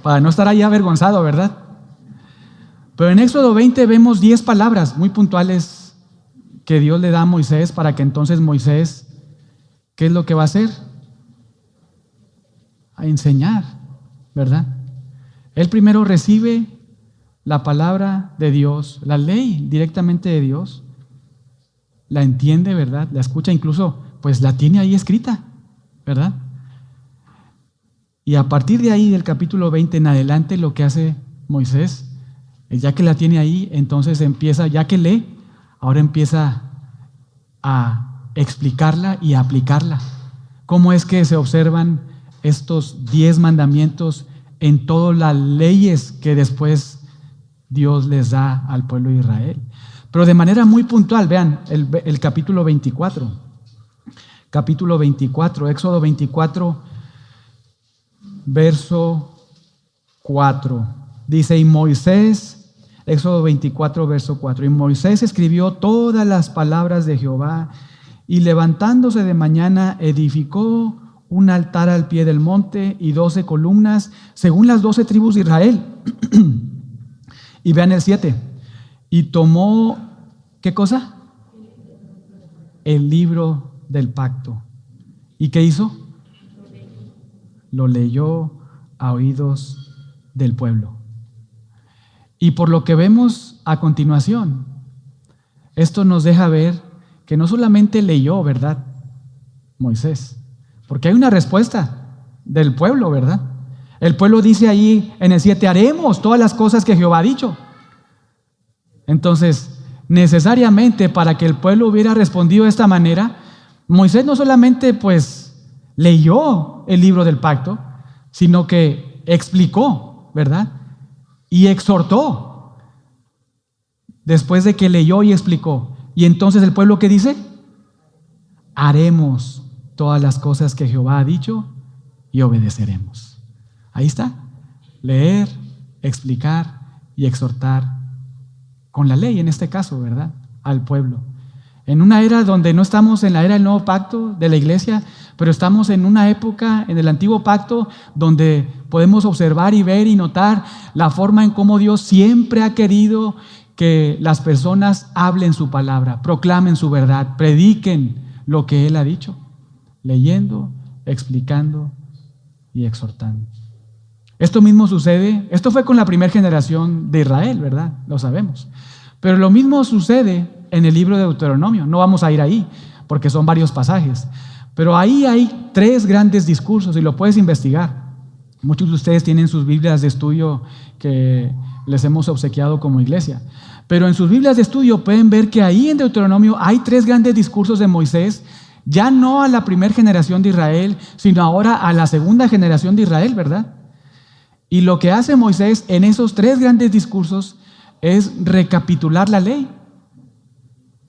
para no estar ahí avergonzado, ¿verdad? Pero en Éxodo 20 vemos 10 palabras muy puntuales que Dios le da a Moisés para que entonces Moisés, ¿qué es lo que va a hacer? A enseñar, ¿verdad? Él primero recibe la palabra de Dios, la ley directamente de Dios, la entiende, ¿verdad? La escucha, incluso pues la tiene ahí escrita, ¿verdad? Y a partir de ahí, del capítulo 20 en adelante, lo que hace Moisés, ya que la tiene ahí, entonces empieza, ya que lee, ahora empieza a explicarla y a aplicarla. ¿Cómo es que se observan estos 10 mandamientos en todas las leyes que después Dios les da al pueblo de Israel? Pero de manera muy puntual, vean el capítulo 24. Capítulo 24, Éxodo 24. verso 4. Dice, y Moisés, Éxodo 24, verso 4, y Moisés escribió todas las palabras de Jehová, y levantándose de mañana edificó un altar al pie del monte y 12 columnas, según las 12 tribus de Israel. Y vean el 7. Y tomó, ¿qué cosa? El libro del pacto. ¿Y qué hizo? Lo leyó a oídos del pueblo. Y por lo que vemos a continuación, esto nos deja ver que no solamente leyó, ¿verdad? Moisés, porque hay una respuesta del pueblo, ¿verdad? El pueblo dice ahí en el 7, haremos todas las cosas que Jehová ha dicho. Entonces, necesariamente para que el pueblo hubiera respondido de esta manera, Moisés no solamente pues leyó el libro del pacto, sino que explicó, ¿verdad? Y exhortó después de que leyó y explicó. Y entonces el pueblo, ¿qué dice? Haremos todas las cosas que Jehová ha dicho y obedeceremos. Ahí está. Leer, explicar y exhortar con la ley, en este caso, ¿verdad? Al pueblo. En una era donde no estamos en la era del nuevo pacto de la iglesia, pero estamos en una época, en el antiguo pacto, donde podemos observar y ver y notar la forma en cómo Dios siempre ha querido que las personas hablen su palabra, proclamen su verdad, prediquen lo que Él ha dicho, leyendo, explicando y exhortando. Esto mismo sucede, esto fue con la primera generación de Israel, ¿verdad? Lo sabemos. Pero lo mismo sucede en el libro de Deuteronomio. No vamos a ir ahí, porque son varios pasajes. Pero ahí hay 3 grandes discursos y lo puedes investigar. Muchos de ustedes tienen sus Biblias de estudio que les hemos obsequiado como iglesia. Pero en sus Biblias de estudio pueden ver que ahí en Deuteronomio hay 3 grandes discursos de Moisés, ya no a la primera generación de Israel, sino ahora a la segunda generación de Israel, ¿verdad? Y lo que hace Moisés en esos 3 grandes discursos es recapitular la ley,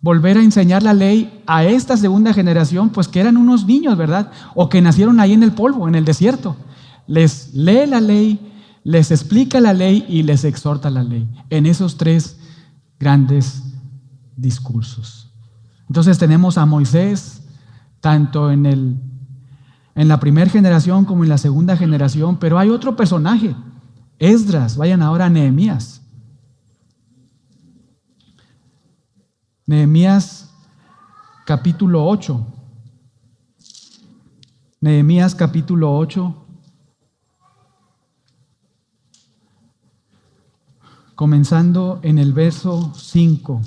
volver a enseñar la ley a esta segunda generación, pues que eran unos niños, ¿verdad? O que nacieron ahí en el polvo, en el desierto. Les lee la ley, les explica la ley y les exhorta la ley, en esos 3 grandes discursos. Entonces tenemos a Moisés, tanto en la primera generación como en la segunda generación, pero hay otro personaje, Esdras. Vayan ahora a Nehemías. Nehemías capítulo 8. Nehemías capítulo 8. Comenzando en el verso 5.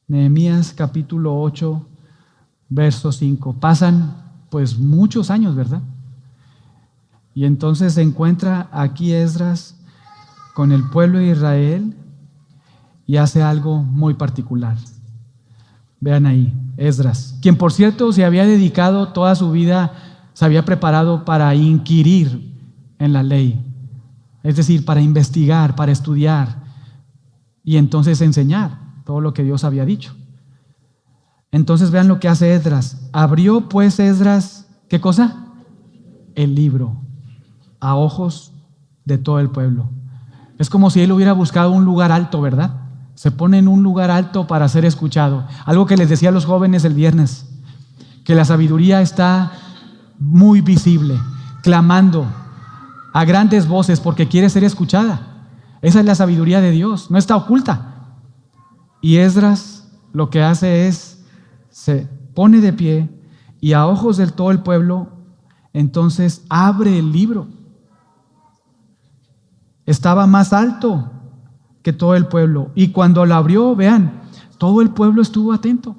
Nehemías capítulo 8, verso 5. Pasan pues muchos años, ¿verdad? Y entonces se encuentra aquí Esdras con el pueblo de Israel y hace algo muy particular. Vean ahí, Esdras, quien por cierto se había dedicado toda su vida, se había preparado para inquirir en la ley, es decir, para investigar, para estudiar y entonces enseñar todo lo que Dios había dicho. Entonces vean lo que hace Esdras. Abrió pues Esdras, ¿qué cosa? El libro a ojos de todo el pueblo. Es como si él hubiera buscado un lugar alto, ¿verdad? Se pone en un lugar alto para ser escuchado. Algo que les decía a los jóvenes el viernes, que la sabiduría está muy visible, clamando a grandes voces porque quiere ser escuchada. Esa es la sabiduría de Dios, no está oculta. Y Esdras lo que hace es, se pone de pie y a ojos de todo el pueblo, entonces abre el libro. Estaba más alto que todo el pueblo. Y cuando lo abrió, vean, todo el pueblo estuvo atento.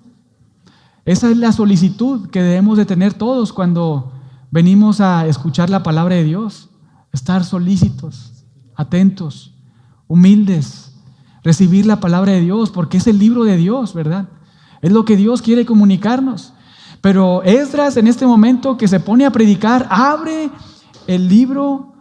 Esa es la solicitud que debemos de tener todos cuando venimos a escuchar la palabra de Dios. Estar solícitos, atentos, humildes, recibir la palabra de Dios, porque es el libro de Dios, ¿verdad? Es lo que Dios quiere comunicarnos. Pero Esdras, en este momento que se pone a predicar, abre el libro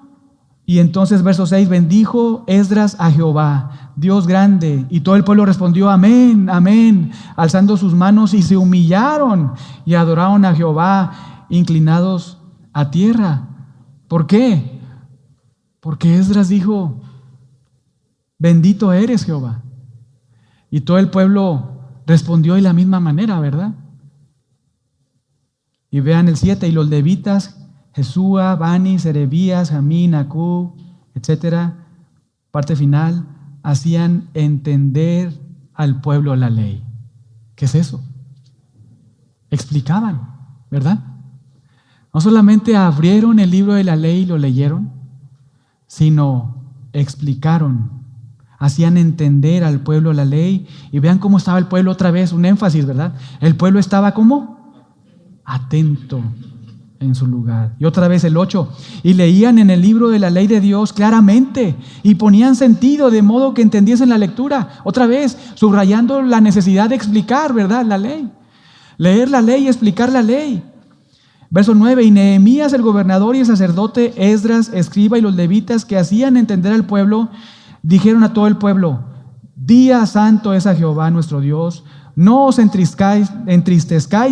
y entonces verso 6, bendijo Esdras a Jehová Dios grande. Y todo el pueblo respondió, amén, amén, alzando sus manos, y se humillaron y adoraron a Jehová, inclinados a tierra. ¿Por qué? Porque Esdras dijo, bendito eres, Jehová. Y todo el pueblo respondió de la misma manera, ¿verdad? Y vean el 7, y los levitas, Jesúa, Bani, Serebías, Jamín, Acú, etcétera, parte final, hacían entender al pueblo la ley. ¿Qué es eso? Explicaban, ¿verdad? No solamente abrieron el libro de la ley y lo leyeron, sino explicaron, hacían entender al pueblo la ley. Y vean cómo estaba el pueblo otra vez, un énfasis, ¿verdad? El pueblo estaba ¿cómo? Atento en su lugar. Y otra vez el 8, y leían en el libro de la ley de Dios claramente y ponían sentido de modo que entendiesen la lectura. Otra vez, subrayando la necesidad de explicar, ¿verdad? La ley. Leer la ley y explicar la ley. Verso 9, y Nehemías el gobernador y el sacerdote, Esdras, escriba y los levitas que hacían entender al pueblo, dijeron a todo el pueblo, día santo es a Jehová nuestro Dios, no os entristezcáis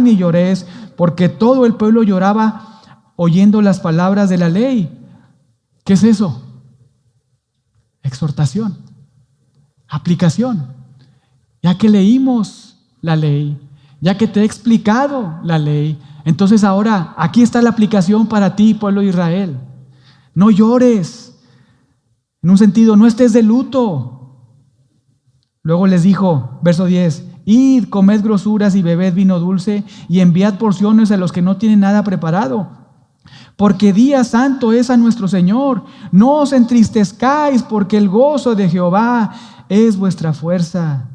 ni lloréis, porque todo el pueblo lloraba oyendo las palabras de la ley. ¿Qué es eso? Exhortación, aplicación. Ya que leímos la ley, ya que te he explicado la ley, entonces ahora aquí está la aplicación para ti, pueblo de Israel. No llores. En un sentido, no estés de luto. Luego les dijo, verso 10, id, comed grosuras y bebed vino dulce y enviad porciones a los que no tienen nada preparado. Porque día santo es a nuestro Señor. No os entristezcáis, porque el gozo de Jehová es vuestra fuerza.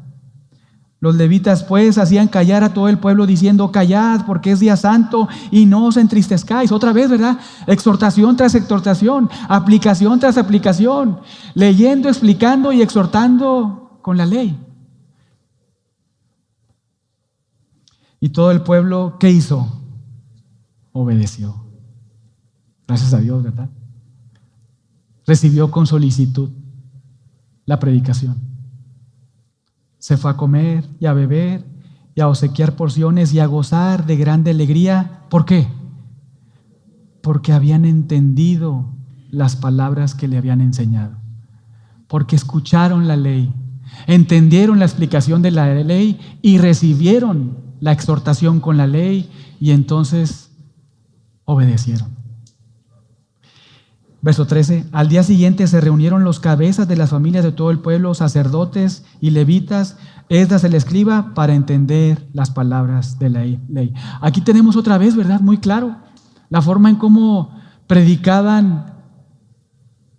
Los levitas pues hacían callar a todo el pueblo diciendo, callad porque es día santo y no os entristezcáis. Otra vez, ¿verdad? Exhortación tras exhortación, aplicación tras aplicación, leyendo, explicando y exhortando con la ley. Y todo el pueblo, ¿qué hizo? Obedeció. Gracias a Dios, ¿verdad? Recibió con solicitud la predicación. Se fue a comer y a beber y a obsequiar porciones y a gozar de grande alegría. ¿Por qué? Porque habían entendido las palabras que le habían enseñado. Porque escucharon la ley, entendieron la explicación de la ley y recibieron la exhortación con la ley y entonces obedecieron. Verso 13, al día siguiente se reunieron los cabezas de las familias de todo el pueblo, sacerdotes y levitas, Esdras el escriba, para entender las palabras de la ley. Aquí tenemos otra vez, ¿verdad? Muy claro, la forma en cómo predicaban,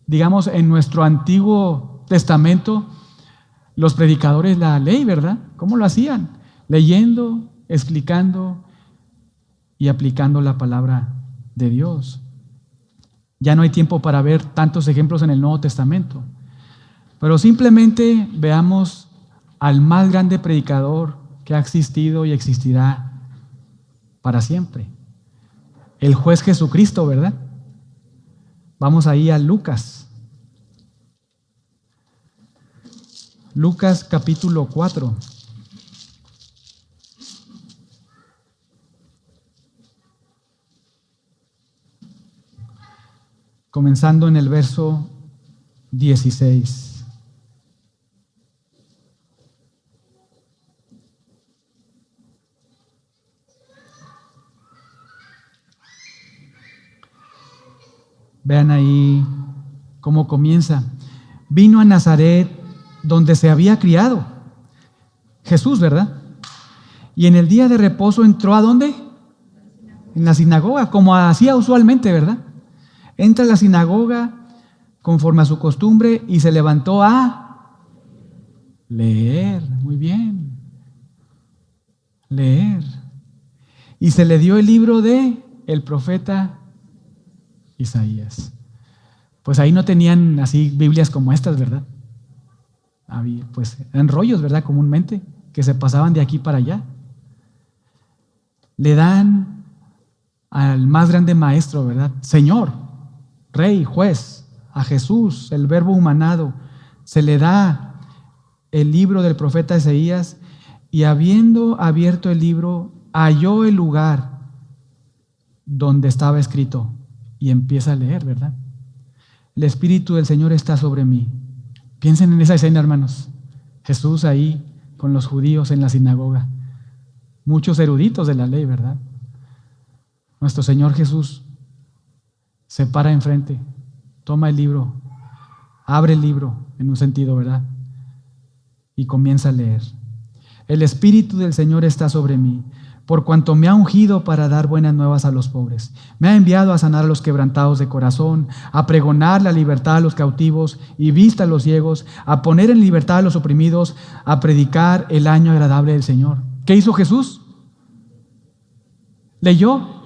digamos, en nuestro Antiguo Testamento, los predicadores la ley, ¿verdad? ¿Cómo lo hacían? Leyendo, explicando y aplicando la palabra de Dios. Ya no hay tiempo para ver tantos ejemplos en el Nuevo Testamento, pero simplemente veamos al más grande predicador que ha existido y existirá para siempre, el juez Jesucristo, ¿verdad? Vamos ahí a Lucas. Lucas capítulo 4. Comenzando en el verso 16. Vean ahí cómo comienza. Vino a Nazaret, donde se había criado Jesús, ¿verdad? Y en el día de reposo entró ¿a dónde? En la sinagoga, como hacía usualmente, ¿verdad? Entra a la sinagoga conforme a su costumbre y se levantó a leer. Muy bien. Leer. Y se le dio el libro de el profeta Isaías. Pues ahí no tenían así Biblias como estas, ¿verdad? Había, pues eran rollos, ¿verdad? Comúnmente, que se pasaban de aquí para allá. Le dan al más grande maestro, ¿verdad? Señor, Rey, juez, a Jesús, el verbo humanado, se le da el libro del profeta Isaías y habiendo abierto el libro, halló el lugar donde estaba escrito y empieza a leer, ¿verdad? El Espíritu del Señor está sobre mí. Piensen en esa escena, hermanos. Jesús ahí con los judíos en la sinagoga. Muchos eruditos de la ley, ¿verdad? Nuestro Señor Jesús se para enfrente, toma el libro, abre el libro en un sentido, ¿verdad? Y comienza a leer. El Espíritu del Señor está sobre mí, por cuanto me ha ungido para dar buenas nuevas a los pobres. Me ha enviado a sanar a los quebrantados de corazón, a pregonar la libertad a los cautivos y vista a los ciegos, a poner en libertad a los oprimidos, a predicar el año agradable del Señor. ¿Qué hizo Jesús? ¿Leyó?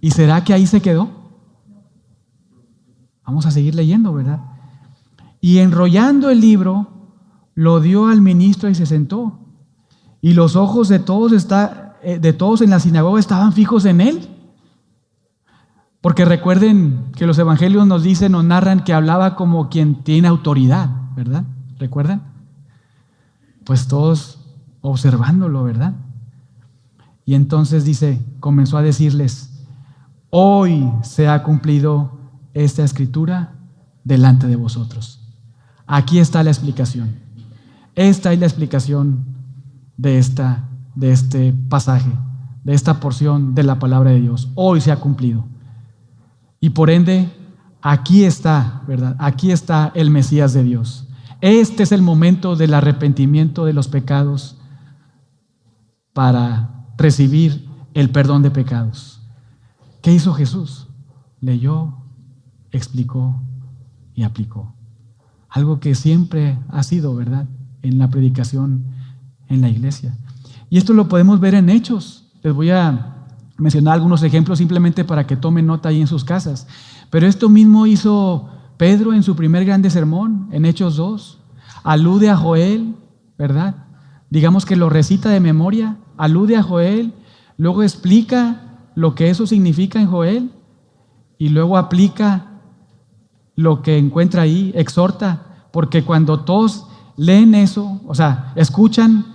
¿Y será que ahí se quedó? Vamos a seguir leyendo, ¿verdad? Y enrollando el libro, lo dio al ministro y se sentó. Y los ojos de todos en la sinagoga estaban fijos en él. Porque recuerden que los evangelios nos dicen, nos narran que hablaba como quien tiene autoridad, ¿verdad? ¿Recuerdan? Pues todos observándolo, ¿verdad? Y entonces dice, comenzó a decirles, hoy se ha cumplido esta escritura delante de vosotros. Aquí está la explicación. Esta es la explicación de este pasaje, de esta porción de la palabra de Dios. Hoy se ha cumplido. Y por ende, aquí está, ¿verdad? Aquí está el Mesías de Dios. Este es el momento del arrepentimiento de los pecados para recibir el perdón de pecados. ¿Qué hizo Jesús? Leyó, explicó y aplicó. Algo que siempre ha sido, ¿verdad?, en la predicación en la iglesia. Y esto lo podemos ver en Hechos. Les voy a mencionar algunos ejemplos simplemente para que tomen nota ahí en sus casas. Pero esto mismo hizo Pedro en su primer grande sermón, en Hechos 2. Alude a Joel, ¿verdad? Digamos que lo recita de memoria, alude a Joel, luego explica lo que eso significa en Joel y luego aplica lo que encuentra ahí, exhorta, porque cuando todos leen eso, o sea, escuchan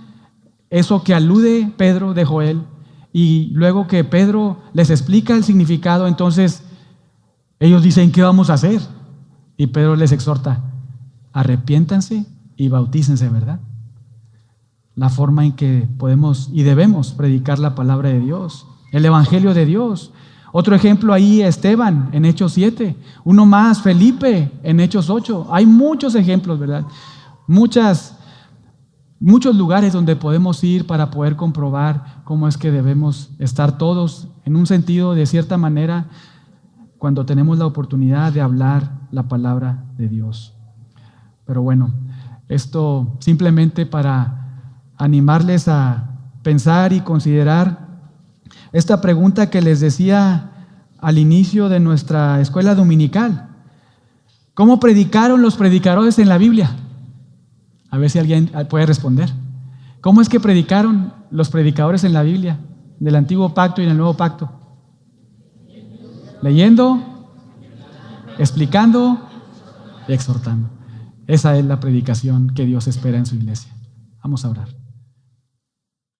eso que alude Pedro de Joel y luego que Pedro les explica el significado, entonces ellos dicen, ¿qué vamos a hacer? Y Pedro les exhorta, arrepiéntanse y bautícense, ¿verdad? La forma en que podemos y debemos predicar la palabra de Dios, el evangelio de Dios. Otro ejemplo ahí, Esteban en Hechos 7, uno más, Felipe en Hechos 8. Hay muchos ejemplos, ¿verdad? Muchos lugares donde podemos ir para poder comprobar cómo es que debemos estar todos en un sentido, de cierta manera, cuando tenemos la oportunidad de hablar la palabra de Dios. Pero bueno, esto simplemente para animarles a pensar y considerar esta pregunta que les decía al inicio de nuestra escuela dominical. ¿Cómo predicaron los predicadores en la Biblia? A ver si alguien puede responder. ¿Cómo es que predicaron los predicadores en la Biblia, del Antiguo Pacto y en el Nuevo Pacto? Leyendo, explicando y exhortando. Esa es la predicación que Dios espera en su iglesia. Vamos a orar.